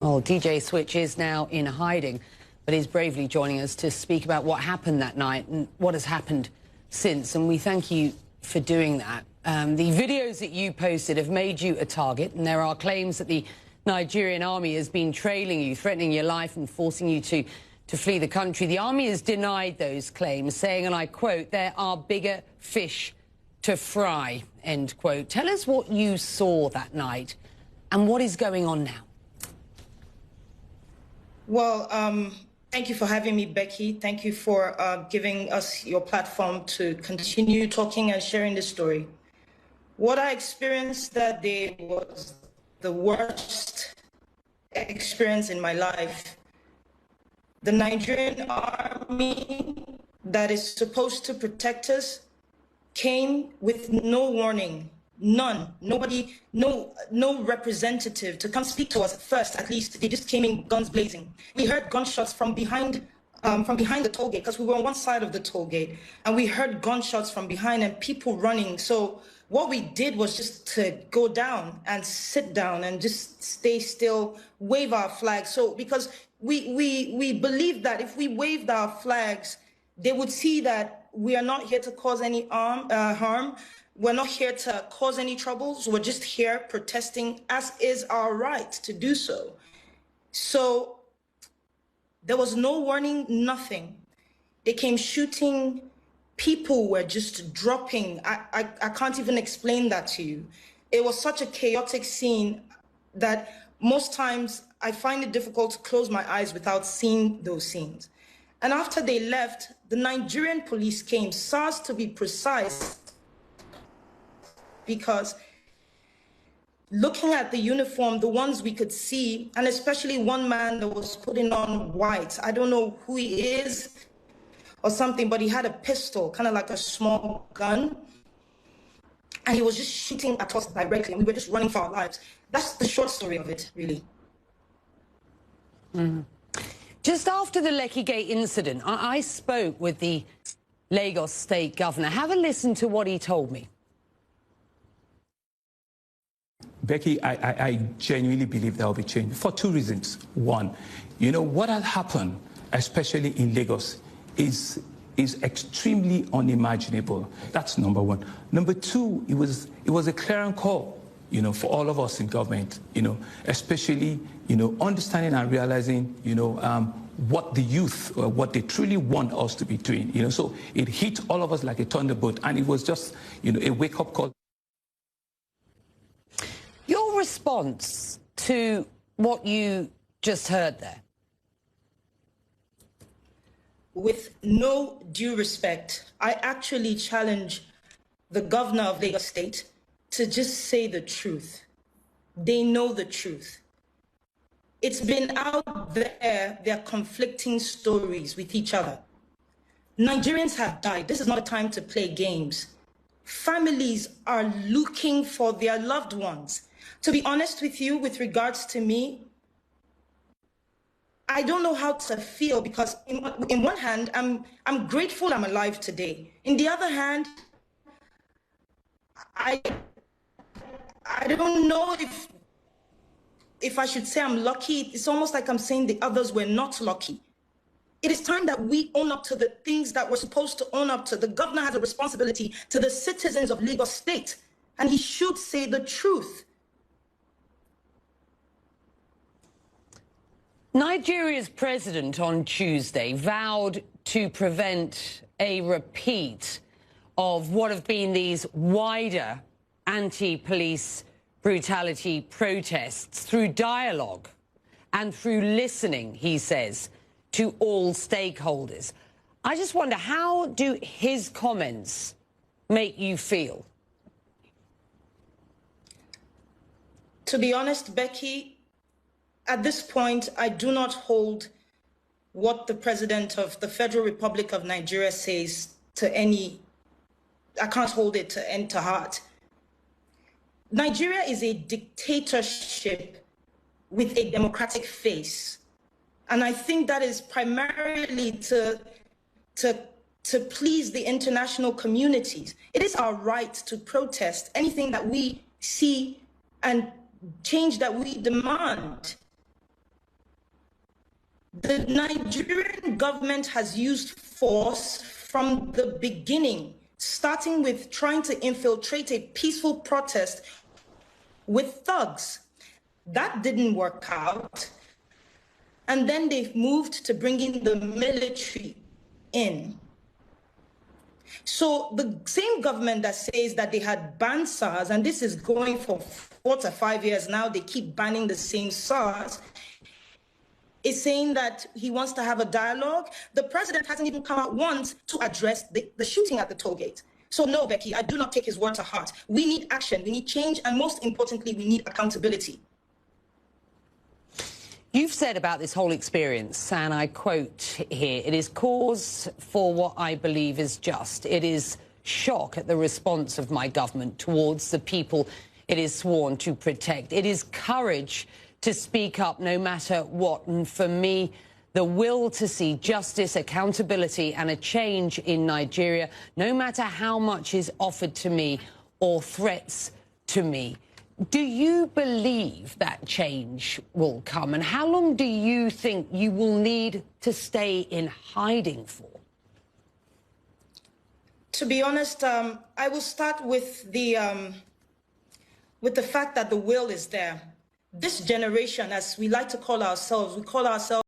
Well, DJ Switch is now in hiding, but is bravely joining us to speak about what happened that night and what has happened since. And we thank you for doing that. The videos that you posted have made you a target, and there are claims that the Nigerian army has been trailing you, threatening your life and forcing you to flee the country. The army has denied those claims, saying, and I quote, "There are bigger fish to fry," end quote. Tell us what you saw that night and what is going on now. Well, thank you for having me, Becky. Thank you for giving us your platform to continue talking and sharing this story. What I experienced that day was the worst experience in my life. The Nigerian army that is supposed to protect us came with no warning. None, nobody, no representative to come speak to us first. At least they just came in guns blazing. We heard gunshots from behind the toll gate, because we were on one side of the toll gate, and we heard gunshots from behind and people running. So what we did was just to go down and sit down and just stay still, wave our flags. So because we believed that if we waved our flags, they would see that we are not here to cause any harm. We're not here to cause any troubles. We're just here protesting, as is our right to do so. So there was no warning, nothing. They came shooting. People were just dropping. I can't even explain that to you. It was such a chaotic scene that most times I find it difficult to close my eyes without seeing those scenes. And after they left, the Nigerian police came, SARS to be precise, because looking at the uniform, the ones we could see, and especially one man that was putting on white, I don't know who he is or something, but he had a pistol, kind of like a small gun, and he was just shooting at us directly, and we were just running for our lives. That's the short story of it, really. Mm-hmm. Just after the Lekki Gate incident, I spoke with the Lagos State Governor. Have a listen to what he told me. Becky, I genuinely believe there will be change for two reasons. One, you know, what had happened, especially in Lagos, is extremely unimaginable. That's number one. Number two, it was a clarion call, you know, for all of us in government, you know, especially, you know, understanding and realizing, you know, what the youth, what they truly want us to be doing, you know. So it hit all of us like a thunderbolt, and it was just, you know, a wake-up call. Your response to what you just heard there? With no due respect, I actually challenge the governor of Lagos State to just say the truth. They know the truth. It's been out there, they're conflicting stories with each other. Nigerians have died. This is not a time to play games. Families are looking for their loved ones. To be honest with you, with regards to me, I don't know how to feel, because in one hand, I'm grateful I'm alive today. In the other hand, I don't know if I should say I'm lucky. It's almost like I'm saying the others were not lucky. It is time that we own up to the things that we're supposed to own up to. The governor has a responsibility to the citizens of Lagos State, and he should say the truth. Nigeria's president on Tuesday vowed to prevent a repeat of what have been these wider anti-police brutality protests through dialogue and through listening, he says, to all stakeholders. I just wonder, how do his comments make you feel? To be honest, Becky, at this point, I do not hold what the president of the Federal Republic of Nigeria says to any, I can't hold it to heart. Nigeria is a dictatorship with a democratic face. And I think that is primarily to please the international communities. It is our right to protest anything that we see and change that we demand. The Nigerian government has used force from the beginning, starting with trying to infiltrate a peaceful protest with thugs. That didn't work out. And then they've moved to bringing the military in. So the same government that says that they had banned SARS, and this is going for 4 to 5 years now, they keep banning the same SARS, is saying that he wants to have a dialogue. The president hasn't even come out once to address the shooting at the toll gate. So no, Becky, I do not take his word to heart. We need action, we need change, and most importantly, we need accountability. You've said about this whole experience, and I quote here, "It is cause for what I believe is just. It is shock at the response of my government towards the people it is sworn to protect. It is courage to speak up no matter what. And for me, the will to see justice, accountability and a change in Nigeria, no matter how much is offered to me or threats to me." Do you believe that change will come? And how long do you think you will need to stay in hiding for? To be honest, I will start with the fact that the will is there. This generation, as we like to call ourselves, we call ourselves